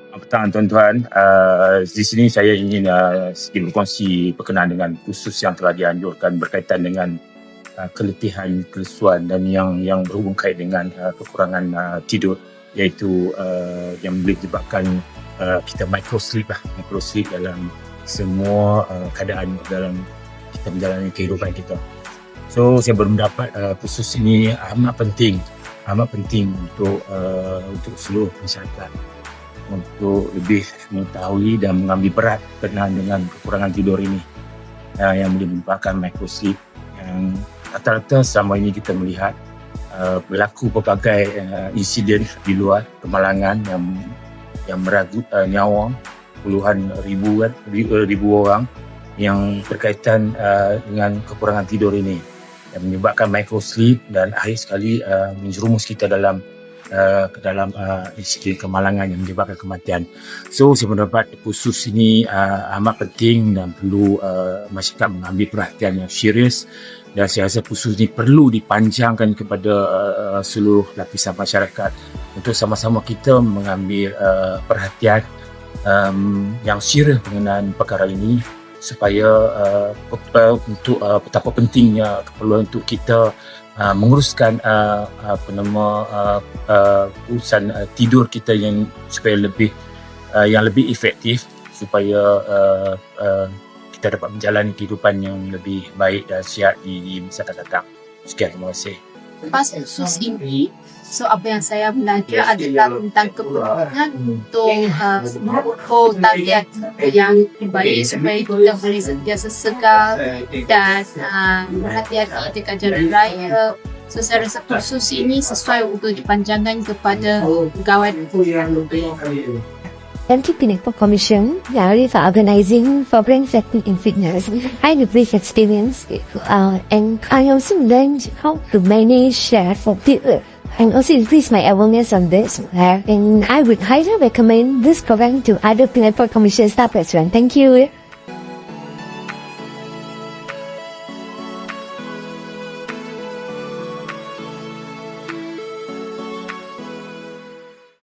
Petang tuan-tuan, di sini saya ingin sedikit berkongsi berkenaan dengan kursus yang telah dianjurkan berkaitan dengan keletihan, kelesuan dan yang berhubung kait dengan kekurangan tidur, iaitu yang boleh menyebabkan kita microsleep dalam semua keadaan dalam kita menjalani kehidupan kita. So saya berpendapat kursus ini amat penting untuk seluruh masyarakat untuk lebih mengetahui dan mengambil berat berkenaan dengan kekurangan tidur ini yang boleh menyebabkan microsleep yang rata-rata selama ini kita melihat berlaku pelbagai insiden di luar, kemalangan yang meragut nyawa puluhan ribu orang yang berkaitan dengan kekurangan tidur ini yang menyebabkan microsleep dan akhir sekali menjerumus kita dalam insiden kemalangan yang menyebabkan kematian. So saya mendapat kursus ini amat penting dan perlu masyarakat mengambil perhatian yang serius, dan saya rasa kursus ini perlu dipanjangkan kepada seluruh lapisan masyarakat untuk sama-sama kita mengambil perhatian yang serius mengenai perkara ini, supaya untuk betapa pentingnya keperluan untuk kita menguruskan urusan tidur kita supaya yang lebih efektif, supaya kita dapat menjalani kehidupan yang lebih baik dan sihat di masa akan datang. Sekian, terima kasih. Lepas kursus ini, apa yang saya belajar adalah tentang kepentingan untuk mengukur target yang baik supaya kita boleh sentiasa segar dan berhati-hati ketika jalan raya. So saya rasa kursus ini sesuai untuk dipanjangkan kepada pegawai negeri. Thank you, Pinnacle Commission, for organizing for brain setting in fitness. I have brief experience and I also learned how to manage for people and also increase my awareness on this. And I would highly recommend this program to other Pinnacle Commission staff as well. Thank you.